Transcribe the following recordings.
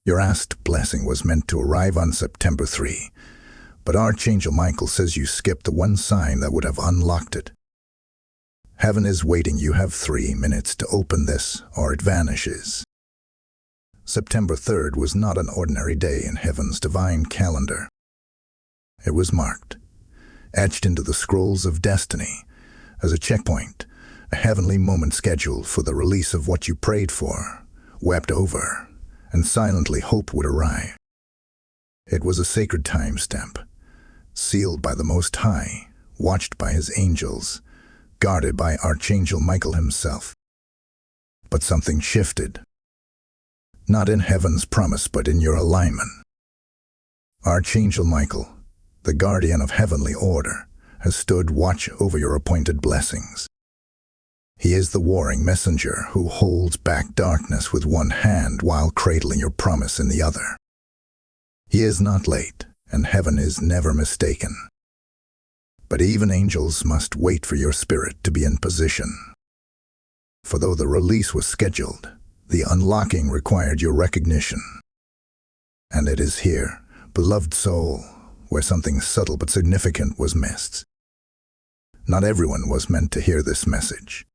Your asked blessing was meant to arrive on September 3, but Archangel Michael says you skipped the one sign that would have unlocked it. Heaven is waiting. You have 3 minutes to open this, or it vanishes. September 3rd was not an ordinary day in heaven's divine calendar. It was marked, etched into the scrolls of destiny, as a checkpoint, a heavenly moment scheduled for the release of what you prayed for, wept over, and silently hoped would arrive. It was a sacred timestamp, sealed by the Most High, watched by his angels, guarded by Archangel Michael himself. But something shifted. Not in heaven's promise, but in your alignment. Archangel Michael, the guardian of heavenly order, has stood watch over your appointed blessings. He is the warring messenger who holds back darkness with one hand while cradling your promise in the other. He is not late, and heaven is never mistaken. But even angels must wait for your spirit to be in position. For though the release was scheduled, the unlocking required your recognition. And it is here, beloved soul, where something subtle but significant was missed. Not everyone was meant to hear this message.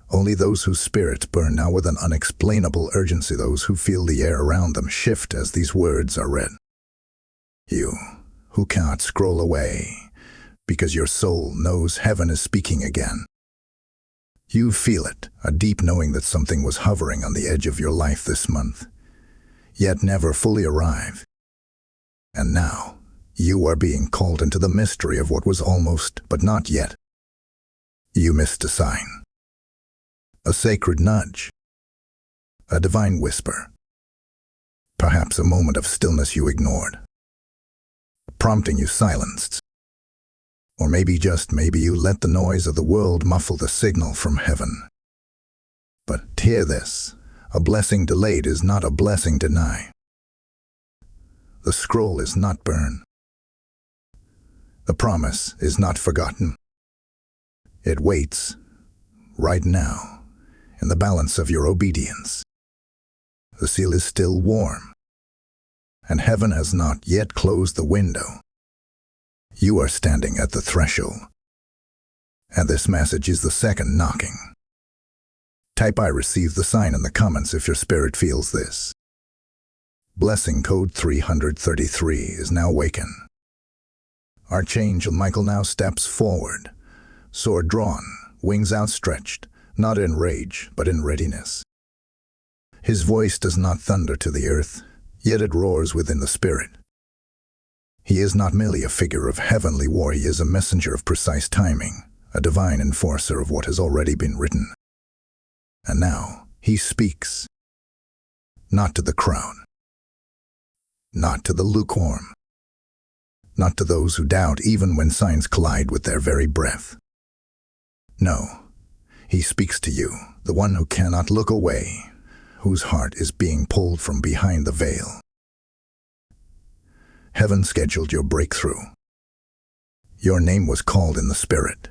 Only those whose spirits burn now with an unexplainable urgency, those who feel the air around them shift as these words are read. You, who cannot scroll away, because your soul knows heaven is speaking again. You feel it, a deep knowing that something was hovering on the edge of your life this month, yet never fully arrived. And now, you are being called into the mystery of what was almost, but not yet. You missed a sign. A sacred nudge. A divine whisper. Perhaps a moment of stillness you ignored. Prompting you silenced. Or maybe, just maybe, you let the noise of the world muffle the signal from heaven. But hear this, a blessing delayed is not a blessing denied. The scroll is not burned. The promise is not forgotten. It waits, right now, in the balance of your obedience. The seal is still warm, and heaven has not yet closed the window. You are standing at the threshold, and this message is the second knocking. Type "I receive" the sign in the comments if your spirit feels this. Blessing code 333 is now awakened. Archangel Michael now steps forward, sword drawn, wings outstretched, not in rage, but in readiness. His voice does not thunder to the earth, yet it roars within the spirit. He is not merely a figure of heavenly war, he is a messenger of precise timing, a divine enforcer of what has already been written. And now, he speaks. Not to the crowd. Not to the lukewarm. Not to those who doubt even when signs collide with their very breath. No, he speaks to you, the one who cannot look away, whose heart is being pulled from behind the veil. Heaven scheduled your breakthrough. Your name was called in the spirit.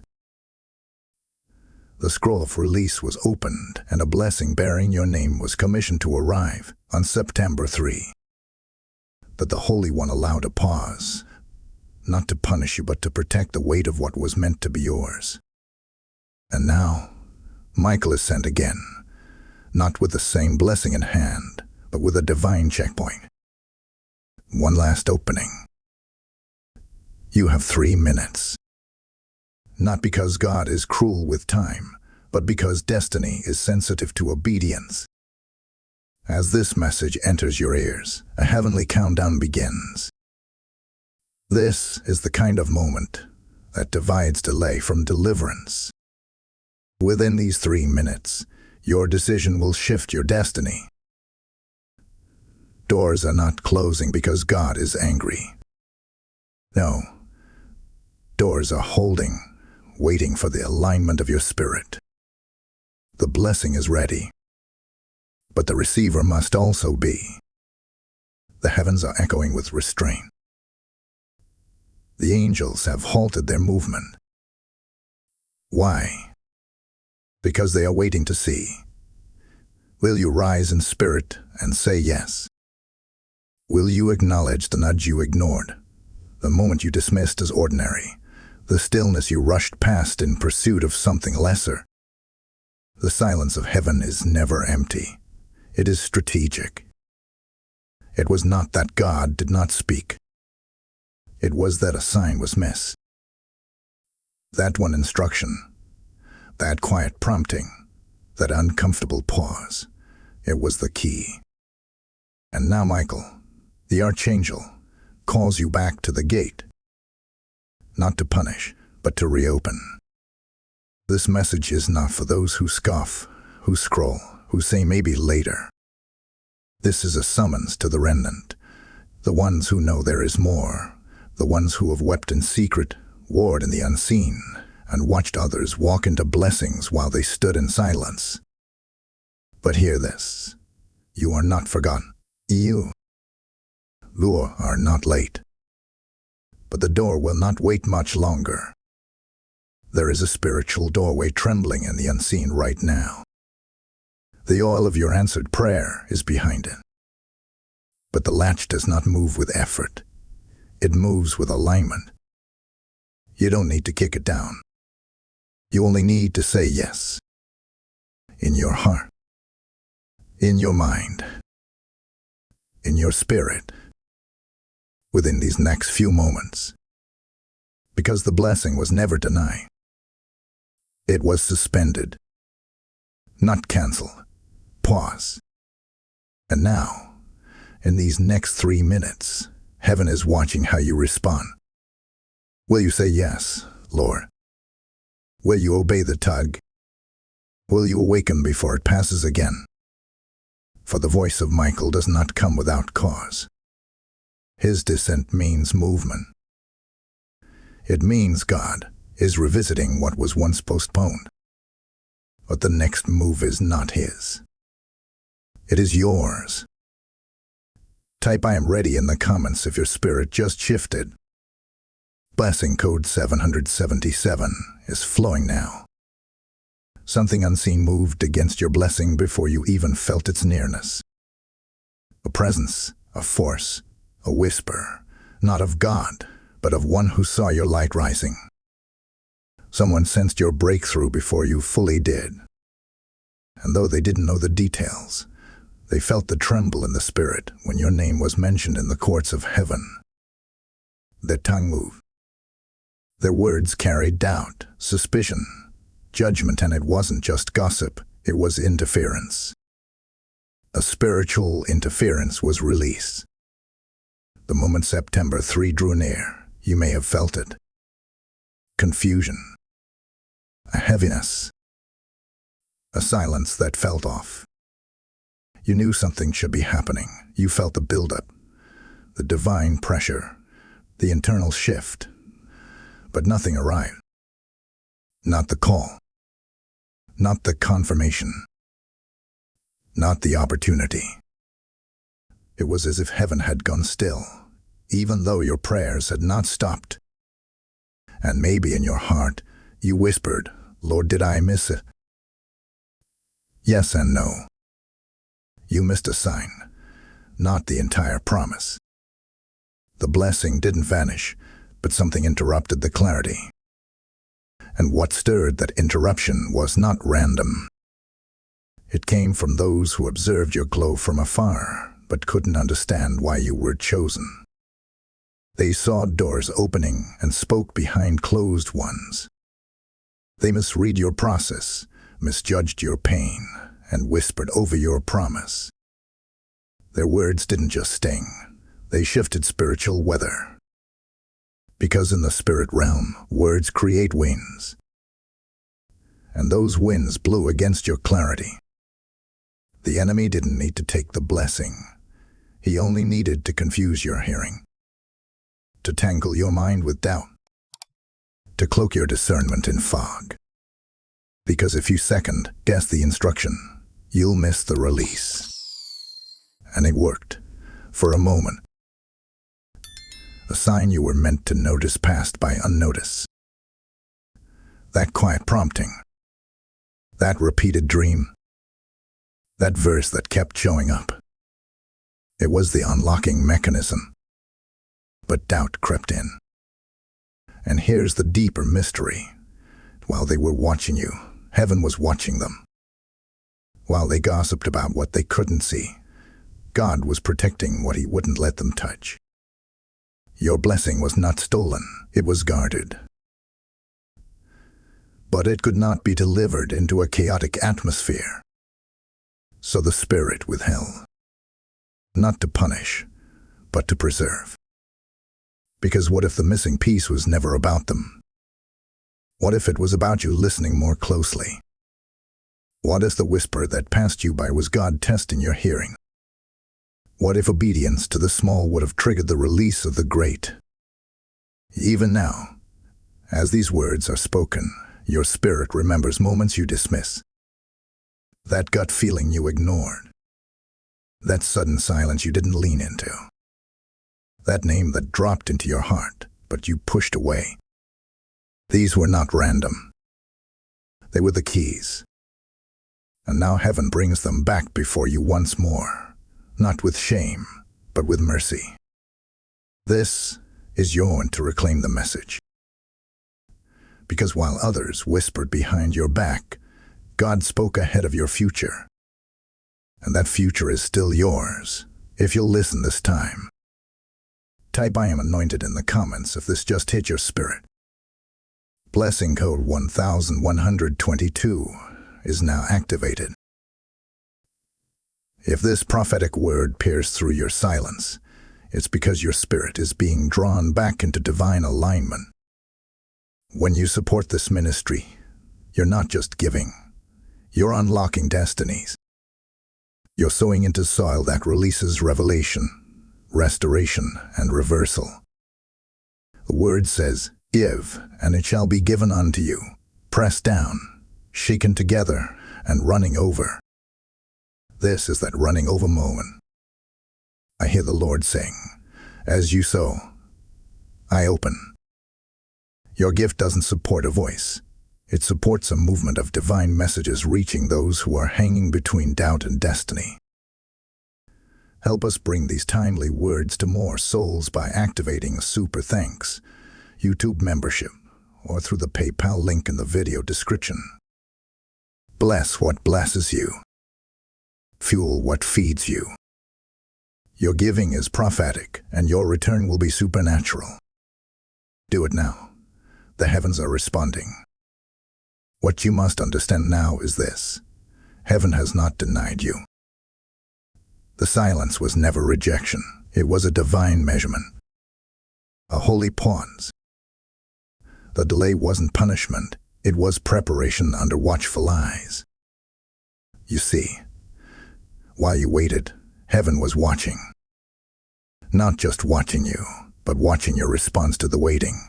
The scroll of release was opened, and a blessing bearing your name was commissioned to arrive on September 3. But the Holy One allowed a pause, not to punish you, but to protect the weight of what was meant to be yours. And now, Michael is sent again, not with the same blessing in hand, but with a divine checkpoint. One last opening. You have 3 minutes. Not because God is cruel with time, but because destiny is sensitive to obedience. As this message enters your ears, a heavenly countdown begins. This is the kind of moment that divides delay from deliverance. Within these 3 minutes, your decision will shift your destiny. Doors are not closing because God is angry. No, doors are holding, waiting for the alignment of your spirit. The blessing is ready, but the receiver must also be. The heavens are echoing with restraint. The angels have halted their movement. Why? Because they are waiting to see. Will you rise in spirit and say yes? Will you acknowledge the nudge you ignored, the moment you dismissed as ordinary, the stillness you rushed past in pursuit of something lesser? The silence of heaven is never empty. It is strategic. It was not that God did not speak. It was that a sign was missed. That one instruction, that quiet prompting, that uncomfortable pause, it was the key. And now Michael, the Archangel, calls you back to the gate. Not to punish, but to reopen. This message is not for those who scoff, who scroll, who say maybe later. This is a summons to the remnant, the ones who know there is more, the ones who have wept in secret, warred in the unseen, and watched others walk into blessings while they stood in silence. But hear this, you are not forgotten. You are not late. But the door will not wait much longer. There is a spiritual doorway trembling in the unseen right now. The oil of your answered prayer is behind it. But the latch does not move with effort. It moves with alignment. You don't need to kick it down. You only need to say yes. In your heart. In your mind. In your spirit. Within these next few moments. Because the blessing was never denied. It was suspended. Not canceled. Pause. And now, in these next 3 minutes, heaven is watching how you respond. Will you say yes, Lord? Will you obey the tug? Will you awaken before it passes again? For the voice of Michael does not come without cause. His descent means movement. It means God is revisiting what was once postponed. But the next move is not his. It is yours. Type I am ready in the comments if your spirit just shifted. Blessing code 777 is flowing now. Something unseen moved against your blessing before you even felt its nearness. A presence, a force, a whisper, not of God, but of one who saw your light rising. Someone sensed your breakthrough before you fully did. And though they didn't know the details, they felt the tremble in the spirit when your name was mentioned in the courts of heaven. Their tongue moved. Their words carried doubt, suspicion, judgment, and it wasn't just gossip, it was interference. A spiritual interference was released. The moment September 3 drew near, you may have felt it. Confusion. A heaviness. A silence that felt off. You knew something should be happening. You felt the buildup, the divine pressure, the internal shift. But nothing arrived. Not the call. Not the confirmation. Not the opportunity. It was as if heaven had gone still, even though your prayers had not stopped. And maybe in your heart, you whispered, Lord, did I miss it? Yes and no. You missed a sign, not the entire promise. The blessing didn't vanish, but something interrupted the clarity. And what stirred that interruption was not random. It came from those who observed your glow from afar, but couldn't understand why you were chosen. They saw doors opening and spoke behind closed ones. They misread your process, misjudged your pain, and whispered over your promise. Their words didn't just sting, they shifted spiritual weather. Because in the spirit realm, words create winds. And those winds blew against your clarity. The enemy didn't need to take the blessing. He only needed to confuse your hearing. To tangle your mind with doubt. To cloak your discernment in fog. Because if you second-guess the instruction, you'll miss the release. And it worked. For a moment. A sign you were meant to notice passed by unnoticed. That quiet prompting. That repeated dream. That verse that kept showing up. It was the unlocking mechanism. But doubt crept in. And here's the deeper mystery. While they were watching you, heaven was watching them. While they gossiped about what they couldn't see, God was protecting what he wouldn't let them touch. Your blessing was not stolen, it was guarded. But it could not be delivered into a chaotic atmosphere. So the Spirit withheld. Not to punish, but to preserve. Because what if the missing piece was never about them? What if it was about you listening more closely? What if the whisper that passed you by was God testing your hearing? What if obedience to the small would have triggered the release of the great? Even now, as these words are spoken, your spirit remembers moments you dismiss. That gut feeling you ignored. That sudden silence you didn't lean into. That name that dropped into your heart, but you pushed away. These were not random. They were the keys. And now heaven brings them back before you once more, not with shame, but with mercy. This is your one to reclaim the message. Because while others whispered behind your back, God spoke ahead of your future. And that future is still yours, if you'll listen this time. Type "I am anointed" in the comments if this just hit your spirit. Blessing code 1122 is now activated. If this prophetic word pierced through your silence, it's because your spirit is being drawn back into divine alignment. When you support this ministry, you're not just giving, you're unlocking destinies. You're sowing into soil that releases revelation, restoration, and reversal. The word says, "Give, and it shall be given unto you, pressed down, shaken together, and running over." This is that running over moment. I hear the Lord saying, "As you sow, I open." Your gift doesn't support a voice. It supports a movement of divine messages reaching those who are hanging between doubt and destiny. Help us bring these timely words to more souls by activating a super thanks, YouTube membership, or through the PayPal link in the video description. Bless what blesses you. Fuel what feeds you. Your giving is prophetic, and your return will be supernatural. Do it now. The heavens are responding. What you must understand now is this: heaven has not denied you. The silence was never rejection. It was a divine measurement. A holy pause. The delay wasn't punishment. It was preparation under watchful eyes. You see, while you waited, heaven was watching. Not just watching you, but watching your response to the waiting.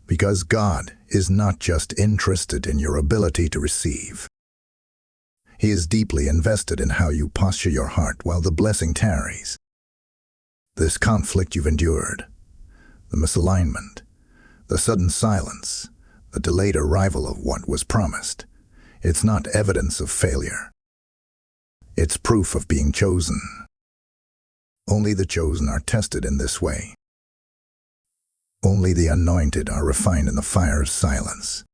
Because God is not just interested in your ability to receive. He is deeply invested in how you posture your heart while the blessing tarries. This conflict you've endured, the misalignment, the sudden silence, the delayed arrival of what was promised, it's not evidence of failure. It's proof of being chosen. Only the chosen are tested in this way. Only the anointed are refined in the fire of silence.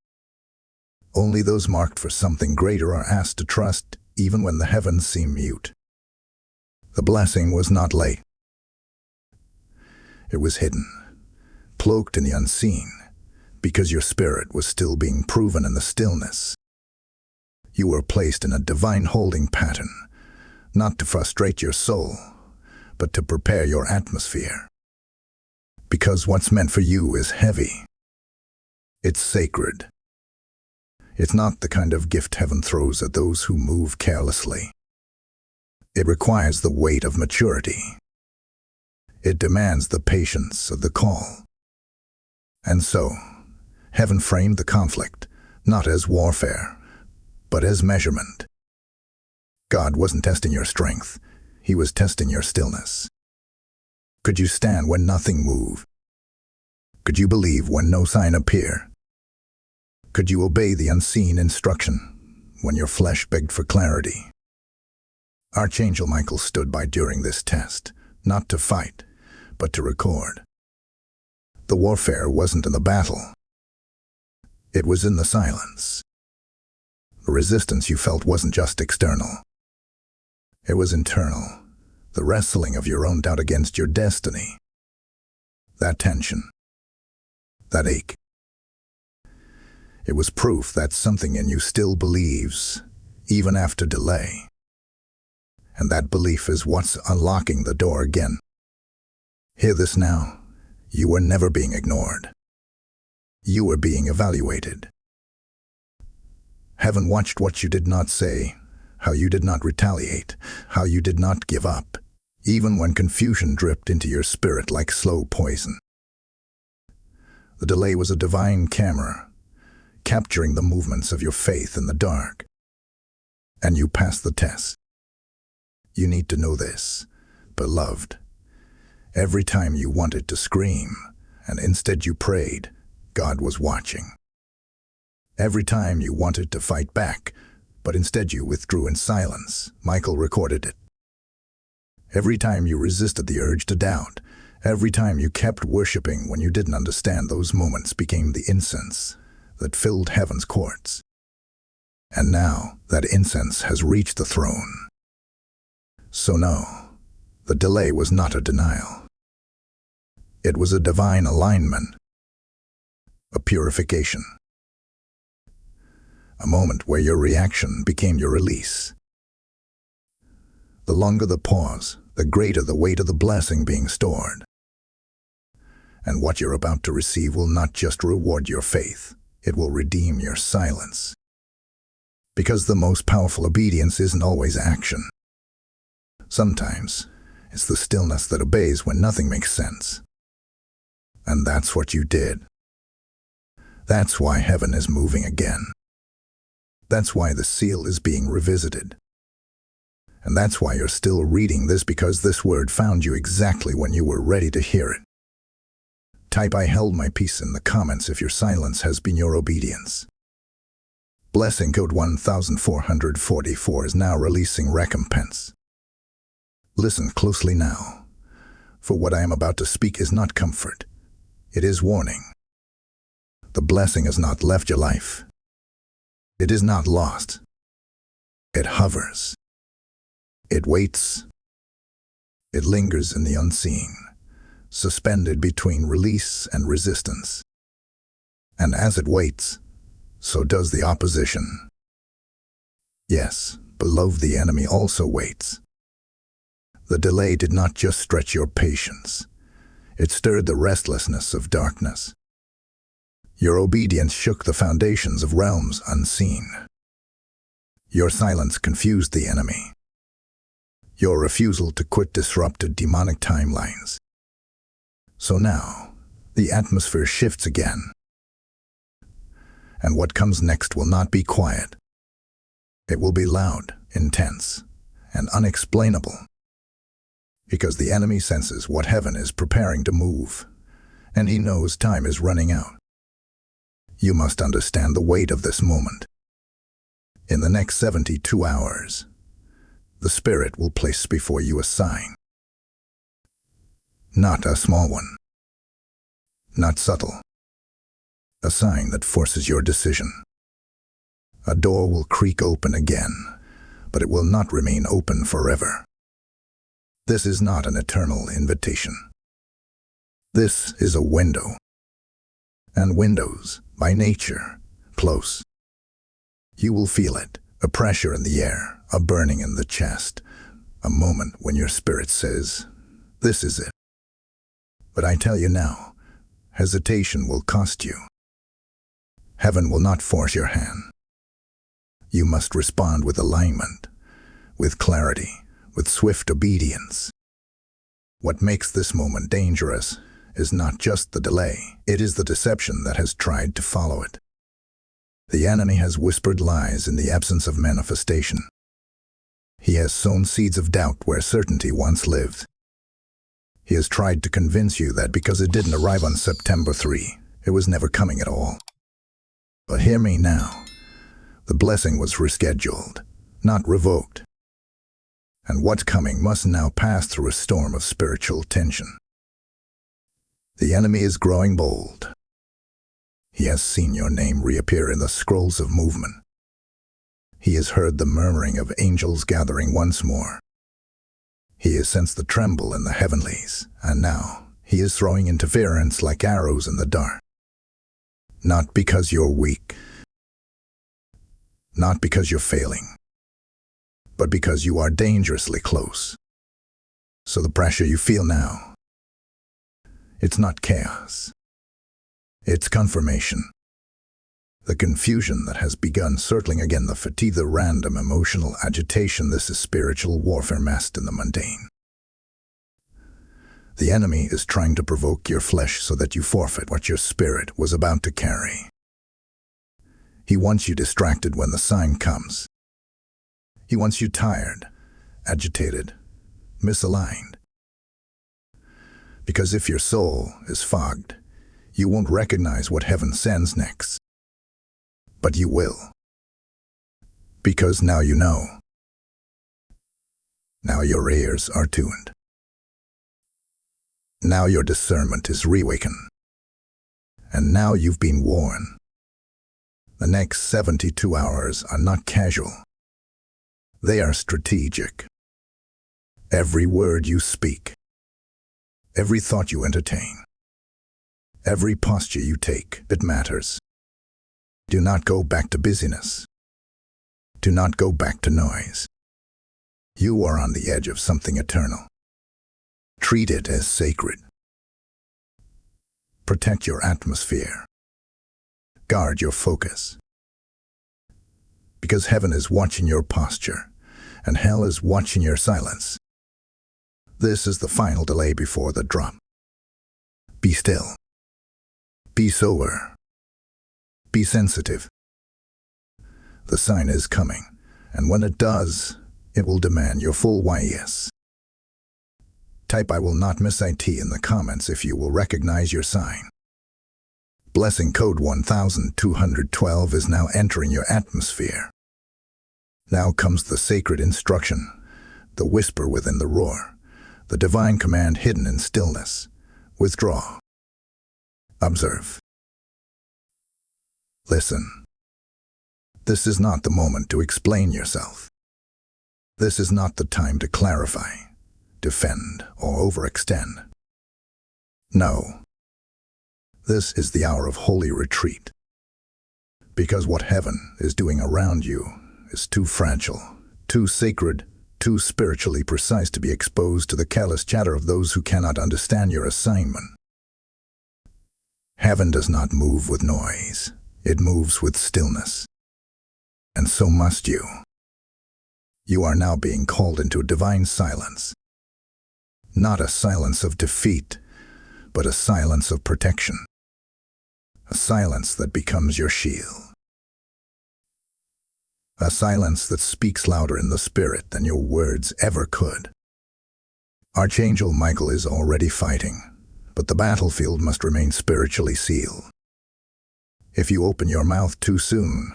Only those marked for something greater are asked to trust, even when the heavens seem mute. The blessing was not late. It was hidden, cloaked in the unseen, because your spirit was still being proven in the stillness. You were placed in a divine holding pattern, not to frustrate your soul, but to prepare your atmosphere. Because what's meant for you is heavy. It's sacred. It's not the kind of gift heaven throws at those who move carelessly. It requires the weight of maturity. It demands the patience of the call. And so, heaven framed the conflict, not as warfare, but as measurement. God wasn't testing your strength. He was testing your stillness. Could you stand when nothing moved? Could you believe when no sign appeared? Could you obey the unseen instruction when your flesh begged for clarity? Archangel Michael stood by during this test, not to fight, but to record. The warfare wasn't in the battle. It was in the silence. The resistance you felt wasn't just external. It was internal, the wrestling of your own doubt against your destiny. That tension, that ache. It was proof that something in you still believes, even after delay. And that belief is what's unlocking the door again. Hear this now. You were never being ignored. You were being evaluated. Heaven watched what you did not say, how you did not retaliate, how you did not give up, even when confusion dripped into your spirit like slow poison. The delay was a divine camera, capturing the movements of your faith in the dark. And you passed the test. You need to know this, beloved. Every time you wanted to scream, and instead you prayed, God was watching. Every time you wanted to fight back, but instead you withdrew in silence, Michael recorded it. Every time you resisted the urge to doubt, every time you kept worshiping when you didn't understand, those moments became the incense that filled heaven's courts. And now that incense has reached the throne. So no, the delay was not a denial. It was a divine alignment, a purification, a moment where your reaction became your release. The longer the pause, the greater the weight of the blessing being stored. And what you're about to receive will not just reward your faith, it will redeem your silence. Because the most powerful obedience isn't always action. Sometimes, it's the stillness that obeys when nothing makes sense. And that's what you did. That's why heaven is moving again. That's why the seal is being revisited. And that's why you're still reading this, because this word found you exactly when you were ready to hear it. Type "I held my peace" in the comments if your silence has been your obedience. Blessing code 1444 is now releasing recompense. Listen closely now, for what I am about to speak is not comfort. It is warning. The blessing has not left your life. It is not lost. It hovers. It waits. It lingers in the unseen, suspended between release and resistance. And as it waits, so does the opposition. Yes, beloved, the enemy also waits. The delay did not just stretch your patience. It stirred the restlessness of darkness. Your obedience shook the foundations of realms unseen. Your silence confused the enemy. Your refusal to quit disrupted demonic timelines. So now, the atmosphere shifts again. And what comes next will not be quiet. It will be loud, intense, and unexplainable. Because the enemy senses what heaven is preparing to move, and he knows time is running out. You must understand the weight of this moment. In the next 72 hours, the Spirit will place before you a sign. Not a small one. Not subtle. A sign that forces your decision. A door will creak open again, but it will not remain open forever. This is not an eternal invitation. This is a window. And windows, by nature, close. You will feel it, a pressure in the air, a burning in the chest, a moment when your spirit says, "This is it." But I tell you now, hesitation will cost you. Heaven will not force your hand. You must respond with alignment, with clarity, with swift obedience. What makes this moment dangerous is not just the delay, it is the deception that has tried to follow it. The enemy has whispered lies in the absence of manifestation. He has sown seeds of doubt where certainty once lived. He has tried to convince you that because it didn't arrive on September 3, it was never coming at all. But hear me now. The blessing was rescheduled, not revoked. and what's coming must now pass through a storm of spiritual tension. The enemy is growing bold. He has seen your name reappear in the scrolls of movement. He has heard the murmuring of angels gathering once more. He has sensed the tremble in the heavenlies, and now he is throwing interference like arrows in the dark. Not because you're weak, not because you're failing, but because you are dangerously close. So the pressure you feel now, it's not chaos. It's confirmation. The confusion that has begun circling again, the fatigue, the random emotional agitation, this is spiritual warfare masked in the mundane. The enemy is trying to provoke your flesh so that you forfeit what your spirit was about to carry. He wants you distracted when the sign comes. He wants you tired, agitated, misaligned. Because if your soul is fogged, you won't recognize what heaven sends next. But you will. Because now you know. Now your ears are tuned. Now your discernment is reawakened. And now you've been warned. The next 72 hours are not casual. They are strategic. Every word you speak, every thought you entertain, every posture you take, it matters. Do not go back to busyness. Do not go back to noise. You are on the edge of something eternal. Treat it as sacred. Protect your atmosphere. Guard your focus. Because heaven is watching your posture, and hell is watching your silence. This is the final delay before the drop. Be still. Be sober. Be sensitive. The sign is coming, and when it does, it will demand your full yes. Type "I will not miss IT" in the comments if you will recognize your sign. Blessing code 1212 is now entering your atmosphere. Now comes the sacred instruction, the whisper within the roar, the divine command hidden in stillness. Withdraw. Observe. Listen. This is not the moment to explain yourself. This is not the time to clarify, defend, or overextend. No. This is the hour of holy retreat. Because what heaven is doing around you is too fragile, too sacred, too spiritually precise to be exposed to the careless chatter of those who cannot understand your assignment. Heaven does not move with noise. It moves with stillness. And so must you. You are now being called into a divine silence. Not a silence of defeat, but a silence of protection. A silence that becomes your shield. A silence that speaks louder in the spirit than your words ever could. Archangel Michael is already fighting, but the battlefield must remain spiritually sealed. If you open your mouth too soon,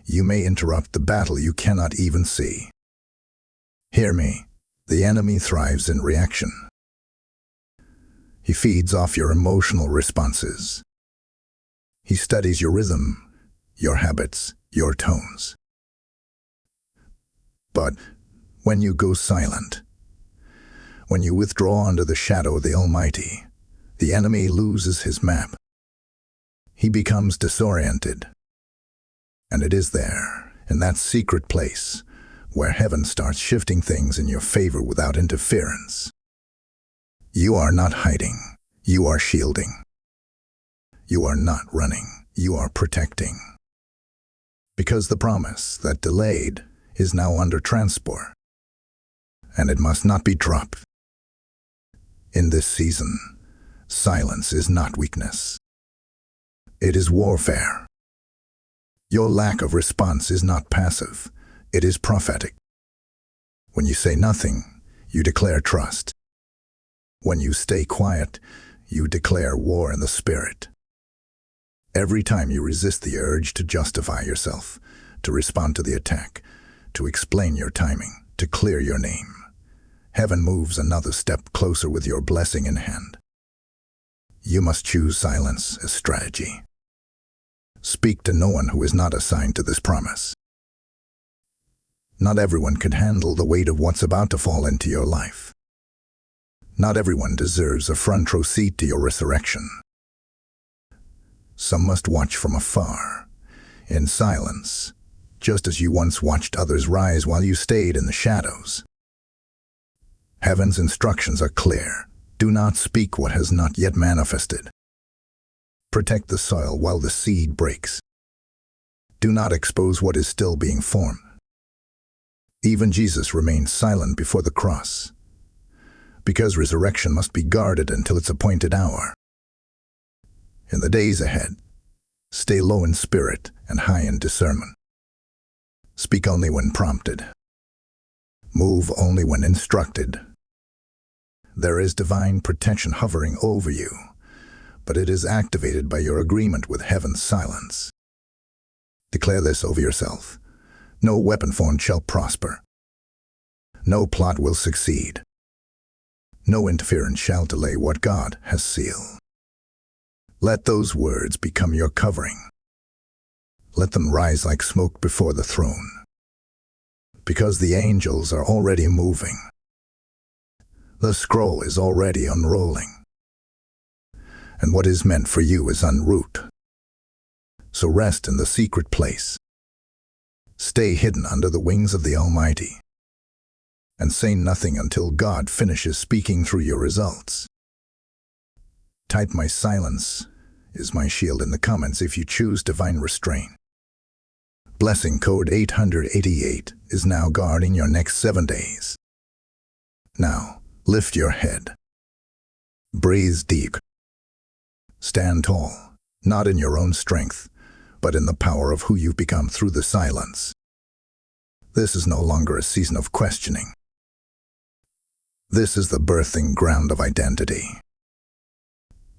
you may interrupt the battle you cannot even see. Hear me. The enemy thrives in reaction. He feeds off your emotional responses. He studies your rhythm, your habits, your tones. But when you go silent, when you withdraw under the shadow of the Almighty, the enemy loses his map. He becomes disoriented. And it is there, in that secret place, where heaven starts shifting things in your favor without interference. You are not hiding. You are shielding. You are not running. You are protecting. Because the promise that delayed is now under transport, and it must not be dropped. In this season, silence is not weakness. It is warfare. Your lack of response is not passive. It is prophetic. When you say nothing, you declare trust. When you stay quiet, you declare war in the spirit. Every time you resist the urge to justify yourself, to respond to the attack, to explain your timing, to clear your name. Heaven moves another step closer with your blessing in hand. You must choose silence as strategy. Speak to no one who is not assigned to this promise. Not everyone can handle the weight of what's about to fall into your life. Not everyone deserves a front row seat to your resurrection. Some must watch from afar, in silence, just as you once watched others rise while you stayed in the shadows. Heaven's instructions are clear. Do not speak what has not yet manifested. Protect the soil while the seed breaks. Do not expose what is still being formed. Even Jesus remained silent before the cross, because resurrection must be guarded until its appointed hour. In the days ahead, stay low in spirit and high in discernment. Speak only when prompted. Move only when instructed. There is divine protection hovering over you, but it is activated by your agreement with heaven's silence. Declare this over yourself. No weapon formed shall prosper. No plot will succeed. No interference shall delay what God has sealed. Let those words become your covering. Let them rise like smoke before the throne, because the angels are already moving. The scroll is already unrolling, and what is meant for you is en route. So rest in the secret place. Stay hidden under the wings of the Almighty, and say nothing until God finishes speaking through your results. Type "my silence is my shield" in the comments if you choose divine restraint. Blessing code 888 is now guarding your next 7 days. Now, lift your head. Breathe deep. Stand tall, not in your own strength, but in the power of who you've become through the silence. This is no longer a season of questioning. This is the birthing ground of identity.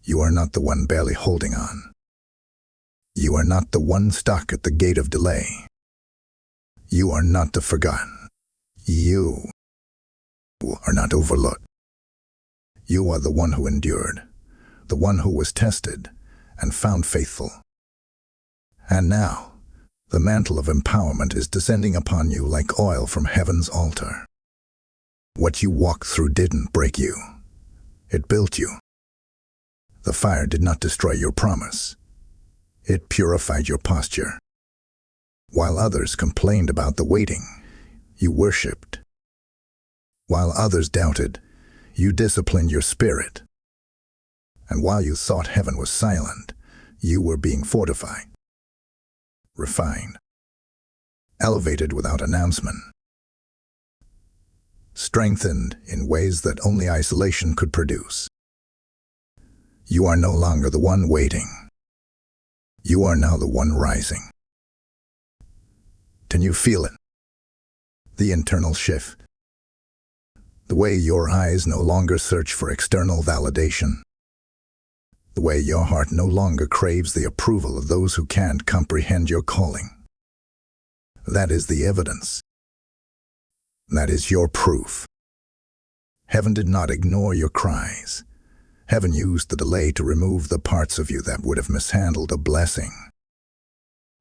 You are not the one barely holding on. You are not the one stuck at the gate of delay. You are not the forgotten. You are not overlooked. You are the one who endured, the one who was tested and found faithful. And now, the mantle of empowerment is descending upon you like oil from heaven's altar. What you walked through didn't break you. It built you. The fire did not destroy your promise. It purified your posture. While others complained about the waiting, you worshipped. While others doubted, you disciplined your spirit. And while you thought heaven was silent, you were being fortified, refined, elevated without announcement, strengthened in ways that only isolation could produce. You are no longer the one waiting. You are now the one rising. Can you feel it? The internal shift. The way your eyes no longer search for external validation. The way your heart no longer craves the approval of those who can't comprehend your calling. That is the evidence. That is your proof. Heaven did not ignore your cries. Heaven used the delay to remove the parts of you that would have mishandled a blessing.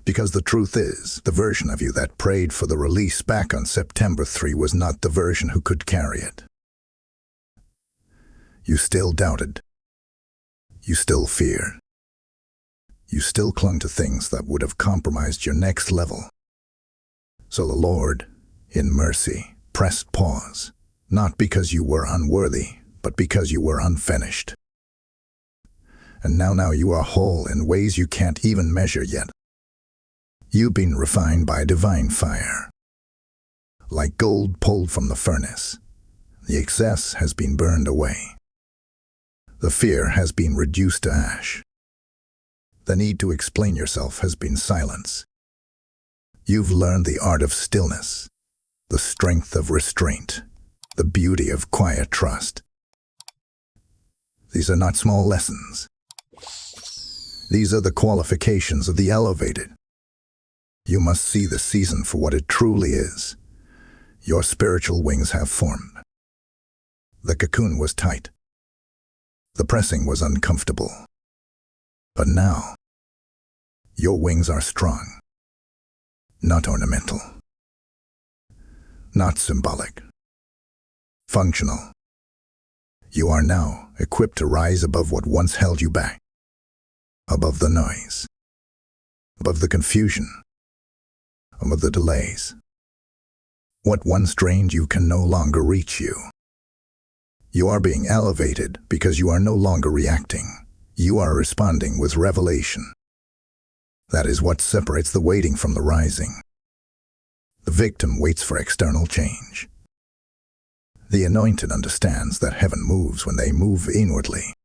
Because the truth is, the version of you that prayed for the release back on September 3 was not the version who could carry it. You still doubted. You still feared. You still clung to things that would have compromised your next level. So the Lord, in mercy, pressed pause, not because you were unworthy, but because you were unfinished. And now you are whole in ways you can't even measure yet. You've been refined by divine fire. Like gold pulled from the furnace, the excess has been burned away. The fear has been reduced to ash. The need to explain yourself has been silenced. You've learned the art of stillness, the strength of restraint, the beauty of quiet trust. These are not small lessons. These are the qualifications of the elevated. You must see the season for what it truly is. Your spiritual wings have formed. The cocoon was tight. The pressing was uncomfortable. But now, your wings are strong, not ornamental, not symbolic, functional. You are now equipped to rise above what once held you back, above the noise, above the confusion, above the delays. What once drained you can no longer reach you. You are being elevated because you are no longer reacting. You are responding with revelation. That is what separates the waiting from the rising. The victim waits for external change. The anointed understands that heaven moves when they move inwardly.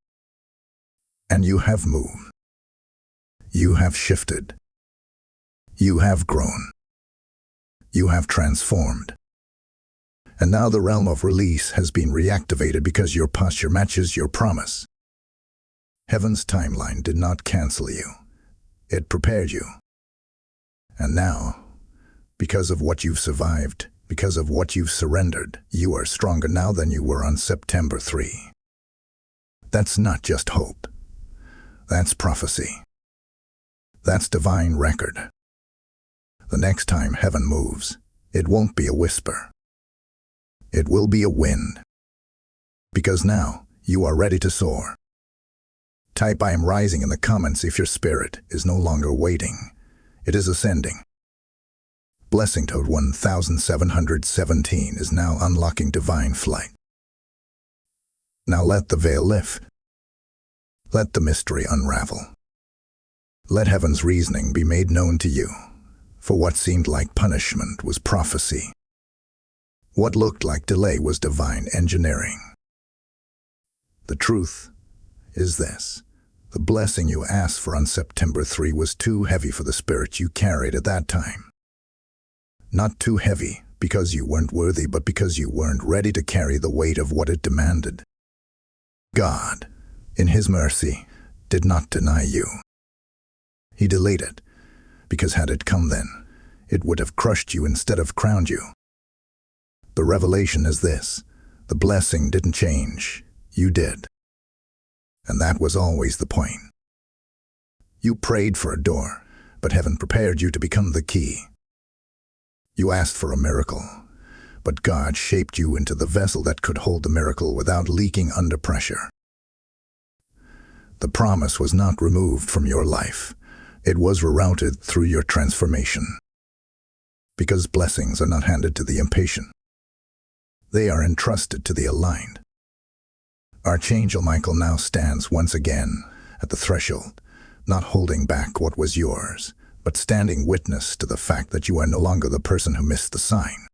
And you have moved. You have shifted. You have grown. You have transformed. And now the realm of release has been reactivated because your posture matches your promise. Heaven's timeline did not cancel you. It prepared you. And now, because of what you've survived, because of what you've surrendered, you are stronger now than you were on September 3. That's not just hope. That's prophecy. That's divine record. The next time heaven moves, it won't be a whisper. It will be a wind. Because now, you are ready to soar. Type "I am rising" in the comments if your spirit is no longer waiting. It is ascending. Blessing Toad 1717 is now unlocking divine flight. Now let the veil lift. Let the mystery unravel. Let heaven's reasoning be made known to you. For what seemed like punishment was prophecy. What looked like delay was divine engineering. The truth is this. The blessing you asked for on September 3 was too heavy for the spirit you carried at that time. Not too heavy because you weren't worthy, but because you weren't ready to carry the weight of what it demanded. God, in His mercy, did not deny you. He delayed it, because had it come then, it would have crushed you instead of crowned you. The revelation is this: the blessing didn't change, you did. And that was always the point. You prayed for a door, but heaven prepared you to become the key. You asked for a miracle, but God shaped you into the vessel that could hold the miracle without leaking under pressure. The promise was not removed from your life. It was rerouted through your transformation. Because blessings are not handed to the impatient. They are entrusted to the aligned. Archangel Michael now stands once again at the threshold, not holding back what was yours, but standing witness to the fact that you are no longer the person who missed the sign.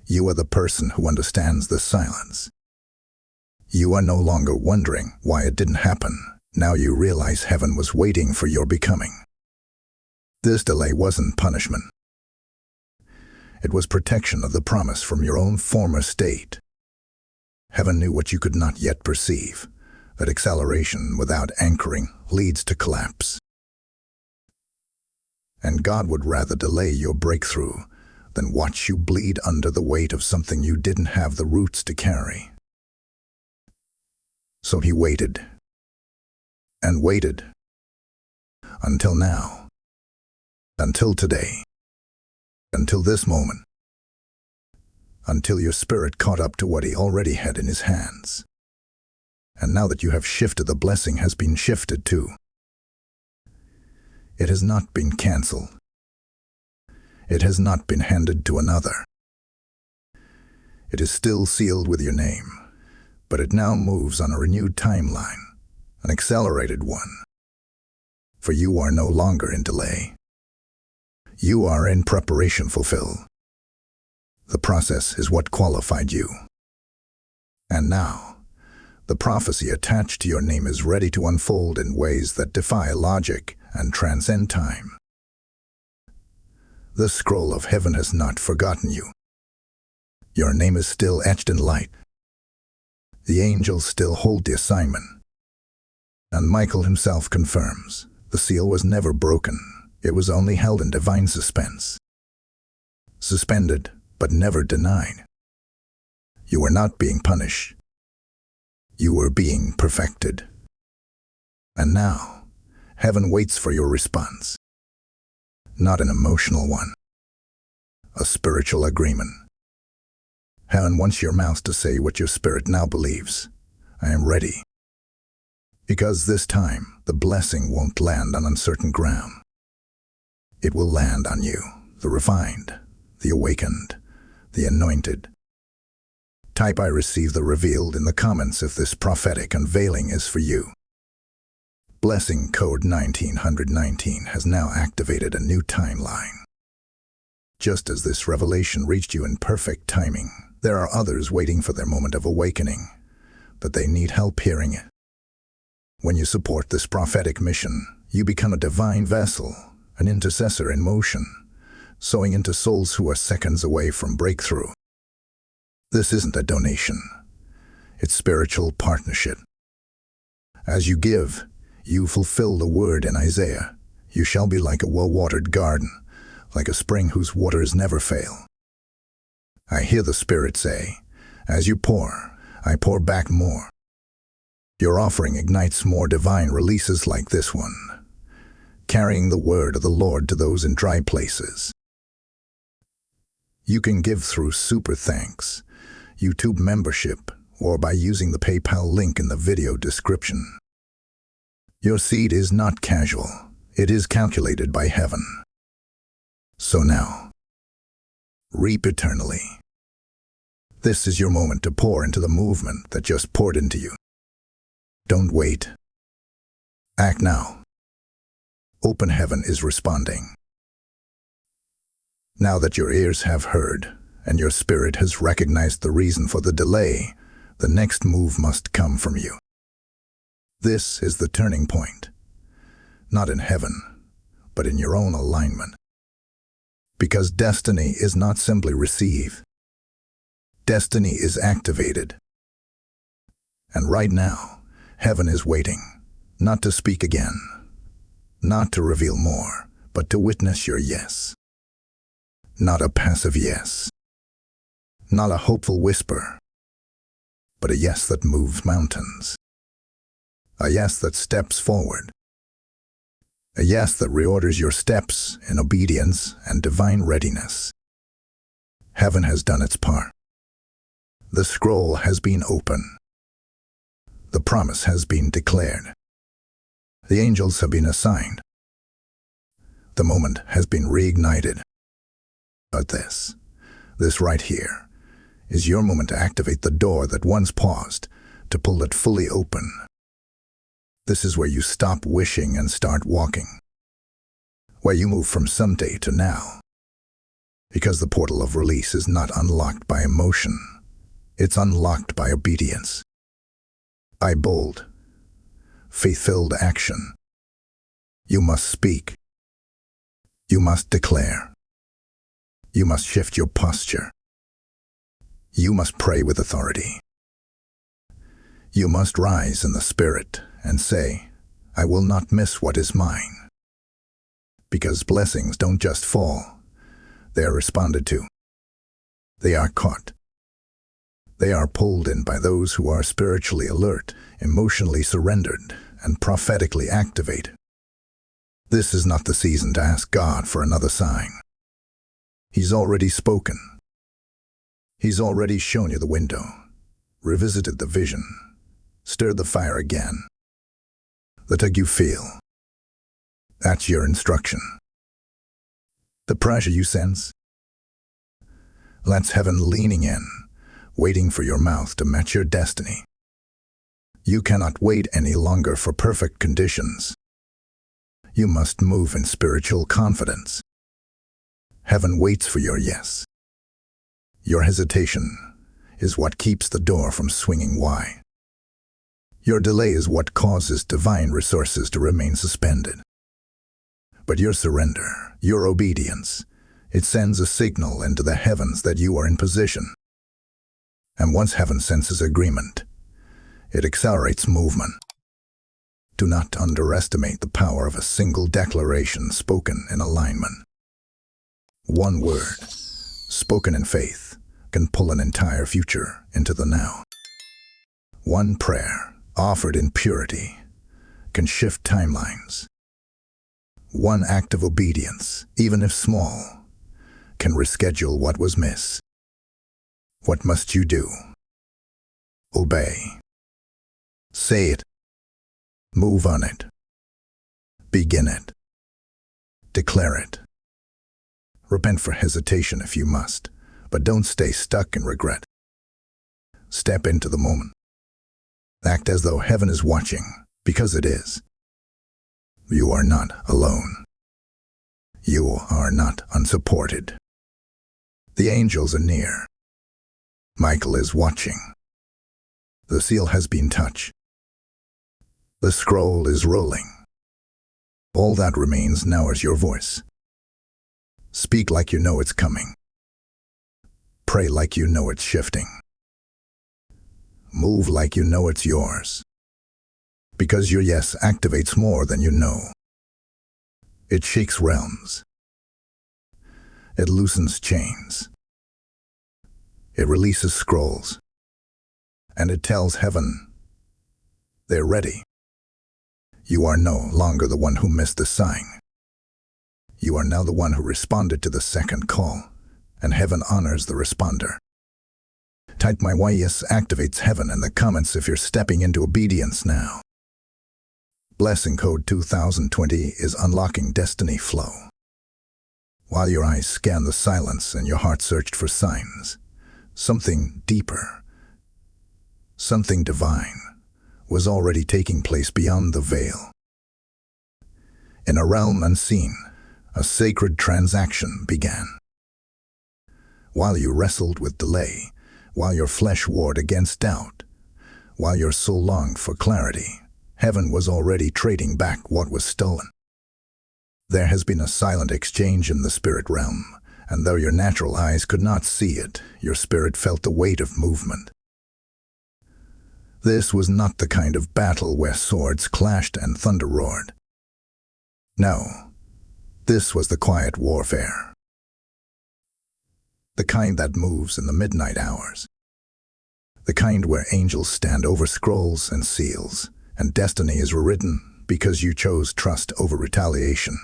You are the person who understands the silence. You are no longer wondering why it didn't happen. Now you realize heaven was waiting for your becoming. This delay wasn't punishment. It was protection of the promise from your own former state. Heaven knew what you could not yet perceive, that acceleration without anchoring leads to collapse. And God would rather delay your breakthrough than watch you bleed under the weight of something you didn't have the roots to carry. So He waited. And waited. Until now. Until today. Until this moment. Until your spirit caught up to what He already had in His hands. And now that you have shifted, the blessing has been shifted too. It has not been cancelled. It has not been handed to another. It is still sealed with your name, but it now moves on a renewed timeline, an accelerated one. For you are no longer in delay. You are in preparation fulfilled. The process is what qualified you. And now, the prophecy attached to your name is ready to unfold in ways that defy logic and transcend time. The scroll of heaven has not forgotten you. Your name is still etched in light. The angels still hold the assignment. And Michael himself confirms, the seal was never broken. It was only held in divine suspense. Suspended but never denied. You were not being punished. You were being perfected. And now, heaven waits for your response. Not an emotional one. A spiritual agreement. Heaven wants your mouth to say what your spirit now believes. I am ready. Because this time, the blessing won't land on uncertain ground. It will land on you, the refined, the awakened, the anointed. Type I receive the revealed in the comments if this prophetic unveiling is for you. Blessing code 1919 has now activated a new timeline. Just as this revelation reached you in perfect timing, there are others waiting for their moment of awakening, but they need help hearing it. When you support this prophetic mission, you become a divine vessel, an intercessor in motion, sowing into souls who are seconds away from breakthrough. This isn't a donation. It's spiritual partnership. As you give, you fulfill the word in Isaiah. You shall be like a well-watered garden, like a spring whose waters never fail. I hear the Spirit say, as you pour, I pour back more. Your offering ignites more divine releases like this one, carrying the word of the Lord to those in dry places. You can give through Super Thanks, YouTube membership, or by using the PayPal link in the video description. Your seed is not casual. It is calculated by heaven. So now, reap eternally. This is your moment to pour into the movement that just poured into you. Don't wait. Act now. Open heaven is responding. Now that your ears have heard, and your spirit has recognized the reason for the delay, the next move must come from you. This is the turning point. Not in heaven, but in your own alignment. Because destiny is not simply received. Destiny is activated. And right now, heaven is waiting, not to speak again, not to reveal more, but to witness your yes. Not a passive yes, not a hopeful whisper, but a yes that moves mountains. A yes that steps forward. A yes that reorders your steps in obedience and divine readiness. Heaven has done its part. The scroll has been opened. The promise has been declared. The angels have been assigned. The moment has been reignited. But this right here, is your moment to activate the door that once paused, to pull it fully open. This is where you stop wishing and start walking. Where you move from someday to now. Because the portal of release is not unlocked by emotion. It's unlocked by obedience. By bold, faith-filled action. You must speak. You must declare. You must shift your posture. You must pray with authority. You must rise in the Spirit and say, I will not miss what is mine. Because blessings don't just fall, they are responded to. They are caught. They are pulled in by those who are spiritually alert, emotionally surrendered, and prophetically activated. This is not the season to ask God for another sign. He's already spoken. He's already shown you the window, revisited the vision, stirred the fire again. The tug you feel, that's your instruction. The pressure you sense, that's heaven leaning in, waiting for your mouth to match your destiny. You cannot wait any longer for perfect conditions. You must move in spiritual confidence. Heaven waits for your yes. Your hesitation is what keeps the door from swinging wide. Your delay is what causes divine resources to remain suspended. But your surrender, your obedience, it sends a signal into the heavens that you are in position. And once heaven senses agreement, it accelerates movement. Do not underestimate the power of a single declaration spoken in alignment. One word, spoken in faith, can pull an entire future into the now. One prayer, offered in purity, can shift timelines. One act of obedience, even if small, can reschedule what was missed. What must you do? Obey. Say it. Move on it. Begin it. Declare it. Repent for hesitation if you must, but don't stay stuck in regret. Step into the moment. Act as though heaven is watching, because it is. You are not alone. You are not unsupported. The angels are near. Michael is watching. The seal has been touched. The scroll is rolling. All that remains now is your voice. Speak like you know it's coming. Pray like you know it's shifting. Move like you know it's yours. Because your yes activates more than you know. It shakes realms. It loosens chains. It releases scrolls. And it tells heaven, they're ready. You are no longer the one who missed the sign. You are now the one who responded to the second call, and heaven honors the responder. Type my yes activates heaven in the comments if you're stepping into obedience now. Blessing code 2020 is unlocking destiny flow. While your eyes scanned the silence and your heart searched for signs, something deeper, something divine, was already taking place beyond the veil. In a realm unseen, a sacred transaction began. While you wrestled with delay, while your flesh warred against doubt, while your soul longed for clarity, heaven was already trading back what was stolen. There has been a silent exchange in the spirit realm, and though your natural eyes could not see it, your spirit felt the weight of movement. This was not the kind of battle where swords clashed and thunder roared. No, this was the quiet warfare. The kind that moves in the midnight hours. The kind where angels stand over scrolls and seals, and destiny is rewritten because you chose trust over retaliation.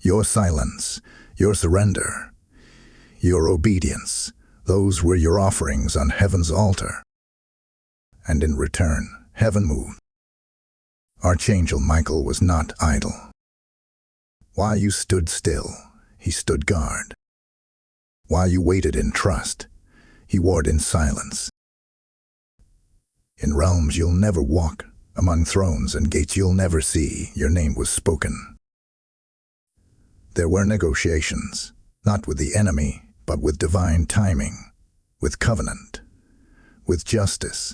Your silence, your surrender, your obedience, those were your offerings on heaven's altar. And in return, heaven moved. Archangel Michael was not idle. While you stood still, he stood guard. While you waited in trust, he warred in silence. In realms you'll never walk, among thrones and gates you'll never see, your name was spoken. There were negotiations, not with the enemy, but with divine timing, with covenant, with justice.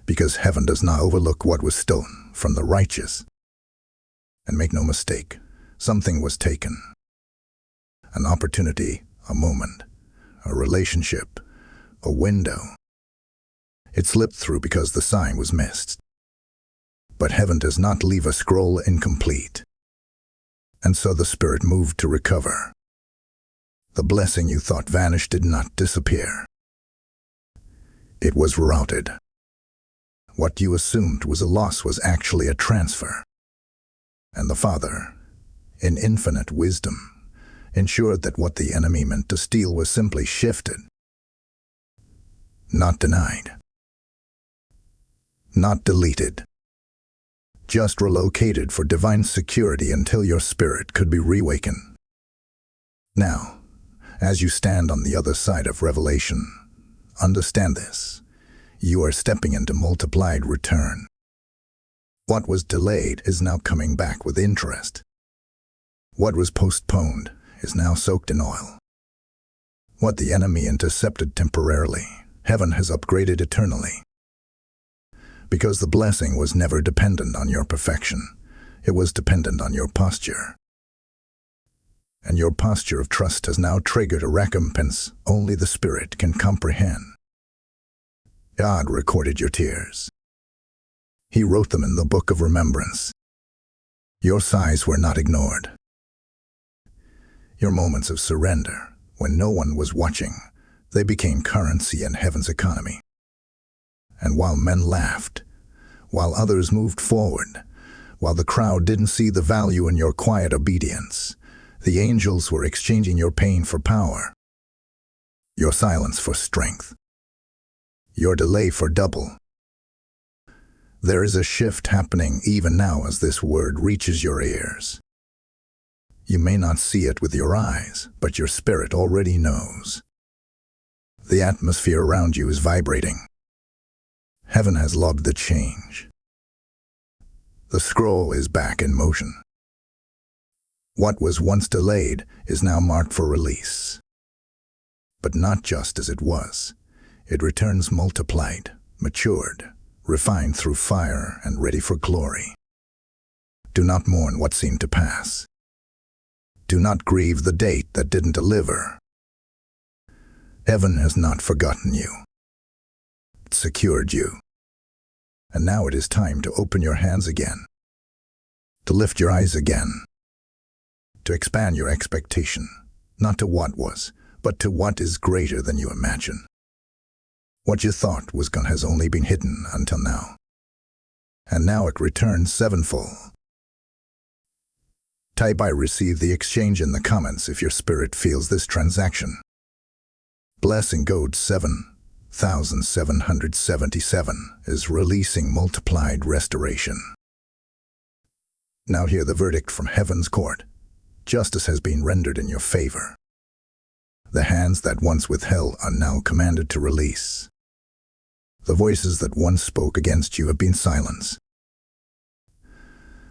Because heaven does not overlook what was stolen from the righteous. And make no mistake, something was taken. An opportunity, a moment, a relationship, a window. It slipped through because the sign was missed. But heaven does not leave a scroll incomplete. And so the spirit moved to recover. The blessing you thought vanished did not disappear. It was routed. What you assumed was a loss was actually a transfer. And the Father, in infinite wisdom, ensured that what the enemy meant to steal was simply shifted. Not denied. Not deleted. Just relocated for divine security until your spirit could be reawakened. Now, as you stand on the other side of revelation, understand this. You are stepping into multiplied return. What was delayed is now coming back with interest. What was postponed is now soaked in oil. What the enemy intercepted temporarily, heaven has upgraded eternally. Because the blessing was never dependent on your perfection, it was dependent on your posture. And your posture of trust has now triggered a recompense only the Spirit can comprehend. God recorded your tears. He wrote them in the book of remembrance. Your sighs were not ignored. Your moments of surrender, When no one was watching, they became currency in heaven's economy. And while men laughed, while others moved forward, while the crowd didn't see the value in your quiet obedience, the angels were exchanging your pain for power, your silence for strength, your delay for double. There is a shift happening even now as this word reaches your ears. You may not see it with your eyes, but your spirit already knows. The atmosphere around you is vibrating. Heaven has loved the change. The scroll is back in motion. What was once delayed is now marked for release. But not just as it was. It returns multiplied, matured, refined through fire and ready for glory. Do not mourn what seemed to pass. Do not grieve the date that didn't deliver. Heaven has not forgotten you. It secured you. And now it is time to open your hands again, to lift your eyes again, to expand your expectation, not to what was, but to what is greater than you imagine. What you thought was gone has only been hidden until now. And now it returns sevenfold. Type "I receive the exchange" in the comments if your spirit feels this transaction. Blessing code 7777 is releasing multiplied restoration. Now hear the verdict from heaven's court. Justice has been rendered in your favor. The hands that once withheld are now commanded to release. The voices that once spoke against you have been silenced.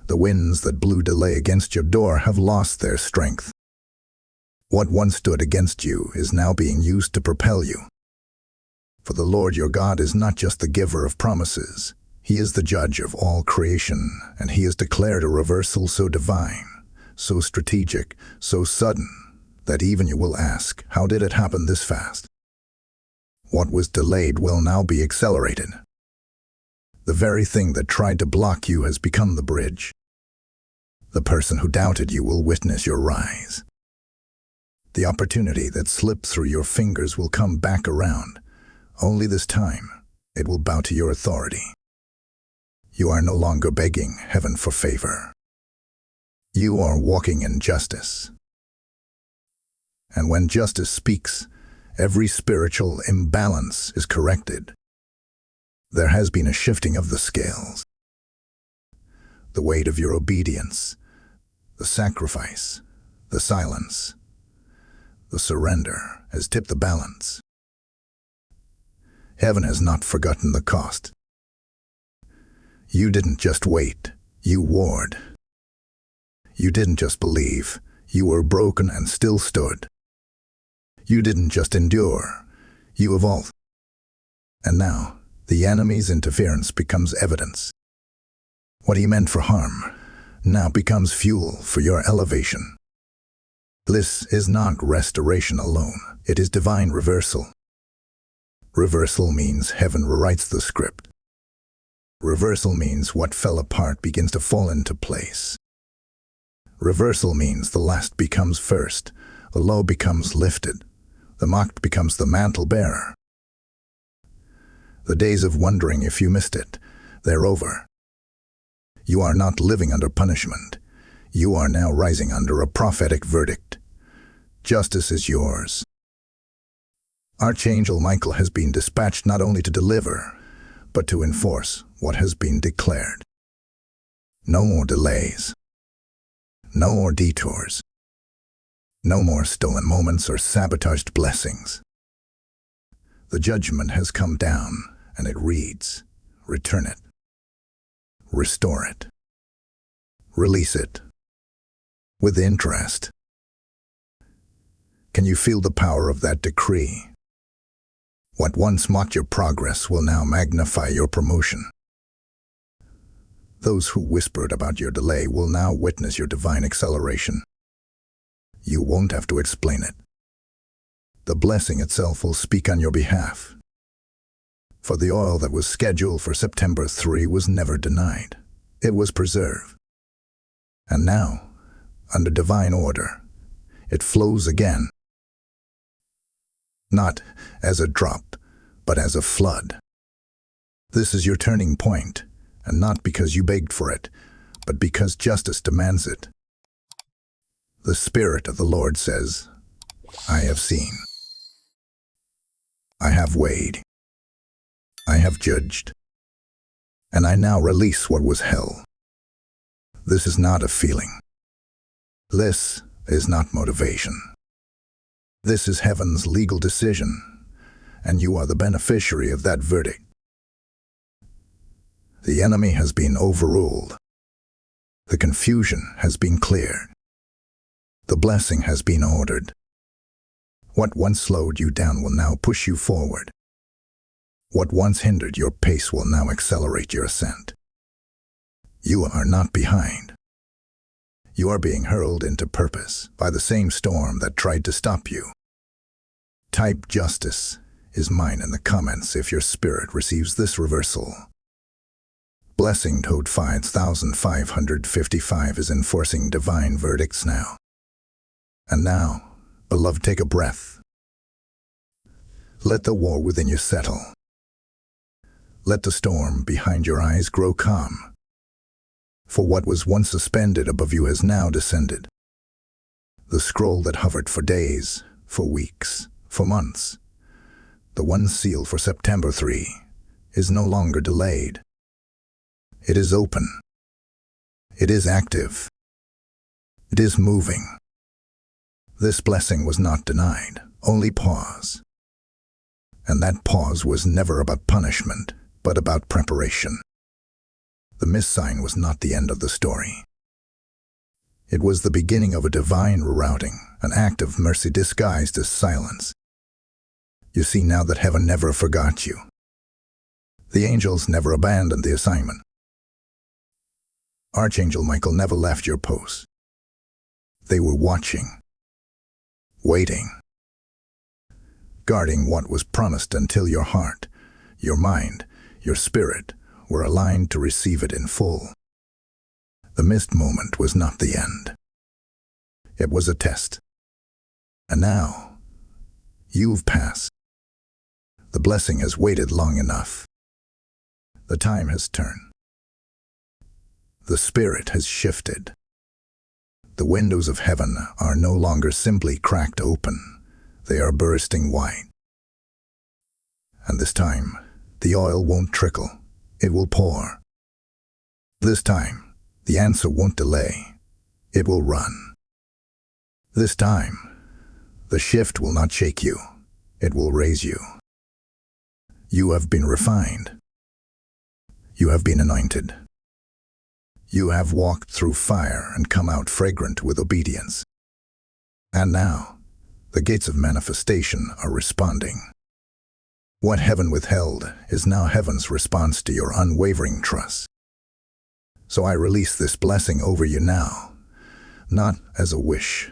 The winds that blew delay against your door have lost their strength. What once stood against you is now being used to propel you. For the Lord your God is not just the giver of promises. He is the judge of all creation, and He has declared a reversal so divine, so strategic, so sudden, that even you will ask, how did it happen this fast? What was delayed will now be accelerated. The very thing that tried to block you has become the bridge. The person who doubted you will witness your rise. The opportunity that slipped through your fingers will come back around. Only this time, it will bow to your authority. You are no longer begging heaven for favor. You are walking in justice. And when justice speaks, every spiritual imbalance is corrected. There has been a shifting of the scales. The weight of your obedience, the sacrifice, the silence, the surrender has tipped the balance. Heaven has not forgotten the cost. You didn't just wait, you warred. You didn't just believe, you were broken and still stood. You didn't just endure, you evolved. And now, the enemy's interference becomes evidence. What he meant for harm now becomes fuel for your elevation. This is not restoration alone, it is divine reversal. Reversal means heaven rewrites the script. Reversal means what fell apart begins to fall into place. Reversal means the last becomes first, the low becomes lifted, the mocked becomes the mantle bearer. The days of wondering if you missed it, they're over. You are not living under punishment. You are now rising under a prophetic verdict. Justice is yours. Archangel Michael has been dispatched not only to deliver, but to enforce what has been declared. No more delays. No more detours. No more stolen moments or sabotaged blessings. The judgment has come down, and it reads, return it. Restore it. Release it. With interest. Can you feel the power of that decree? What once mocked your progress will now magnify your promotion. Those who whispered about your delay will now witness your divine acceleration. You won't have to explain it. The blessing itself will speak on your behalf. For the oil that was scheduled for September 3 was never denied. It was preserved. And now, under divine order, it flows again. not as a drop, but as a flood. This is your turning point, and not because you begged for it, but because justice demands it. The Spirit of the Lord says, I have seen. I have weighed. I have judged. And I now release what was hell. This is not a feeling. This is not motivation. This is heaven's legal decision, and you are the beneficiary of that verdict. The enemy has been overruled. The confusion has been cleared. The blessing has been ordered. What once slowed you down will now push you forward. What once hindered your pace will now accelerate your ascent. You are not behind. You are being hurled into purpose by the same storm that tried to stop you. Type justice is mine in the comments if your spirit receives this reversal. Blessing code 5555 is enforcing divine verdicts now. And now, beloved, take a breath. Let the war within you settle. Let the storm behind your eyes grow calm. For what was once suspended above you has now descended. The scroll that hovered for days, for weeks, for months, the one sealed for September 3, is no longer delayed. It is open. It is active. It is moving. This blessing was not denied, only pause. And that pause was never about punishment, but about preparation. The missed sign was not the end of the story. It was the beginning of a divine rerouting, an act of mercy disguised as silence. You see now that heaven never forgot you. The angels never abandoned the assignment. Archangel Michael never left your post. They were watching, waiting, guarding what was promised until your heart, your mind, your spirit were aligned to receive it in full. The missed moment was not the end. It was a test. And now, you've passed. The blessing has waited long enough. The time has turned. The Spirit has shifted. The windows of heaven are no longer simply cracked open. They are bursting wide. And this time, the oil won't trickle. It will pour. This time, the answer won't delay. It will run. This time, the shift will not shake you. It will raise you. You have been refined. You have been anointed. You have walked through fire and come out fragrant with obedience. And now, the gates of manifestation are responding. What heaven withheld is now heaven's response to your unwavering trust. So I release this blessing over you now, not as a wish,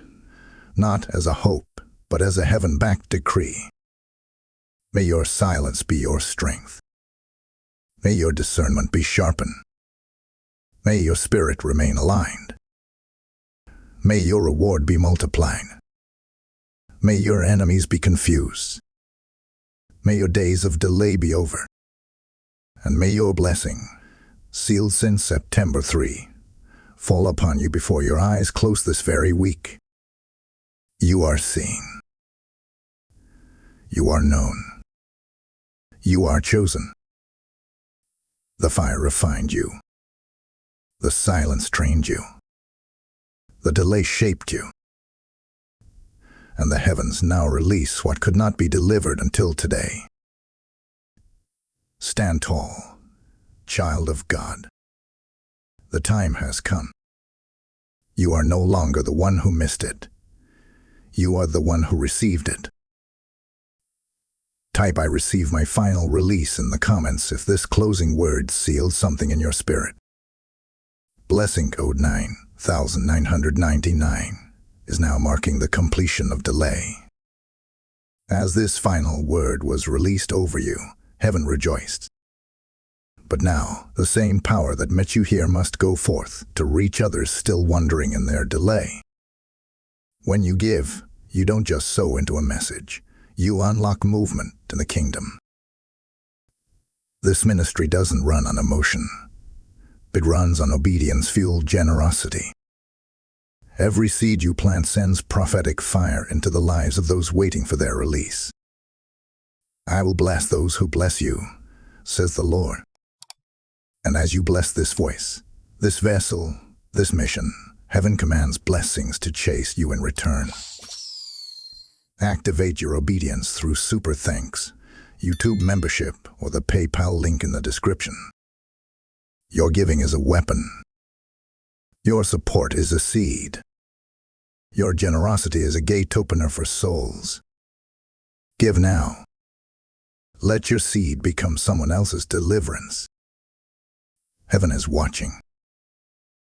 not as a hope, but as a heaven-backed decree. May your silence be your strength. May your discernment be sharpened. May your spirit remain aligned. May your reward be multiplied. May your enemies be confused. May your days of delay be over. And may your blessing, sealed since September 3, fall upon you before your eyes close this very week. You are seen. You are known. You are chosen. The fire refined you. The silence trained you. The delay shaped you. And the heavens now release what could not be delivered until today. Stand tall, child of God. The time has come. You are no longer the one who missed it. You are the one who received it. Type I receive my final release in the comments if this closing word sealed something in your spirit. Blessing code 9999 is now marking the completion of delay. As this final word was released over you, heaven rejoiced. But now, the same power that met you here must go forth to reach others still wondering in their delay. When you give, you don't just sow into a message. you unlock movement in the kingdom. This ministry doesn't run on emotion. It runs on obedience-fueled generosity. Every seed you plant sends prophetic fire into the lives of those waiting for their release. I will bless those who bless you, says the Lord. And as you bless this voice, this vessel, this mission, heaven commands blessings to chase you in return. Activate your obedience through Super Thanks, YouTube membership, or the PayPal link in the description. Your giving is a weapon. Your support is a seed. Your generosity is a gate opener for souls. Give now. Let your seed become someone else's deliverance. Heaven is watching.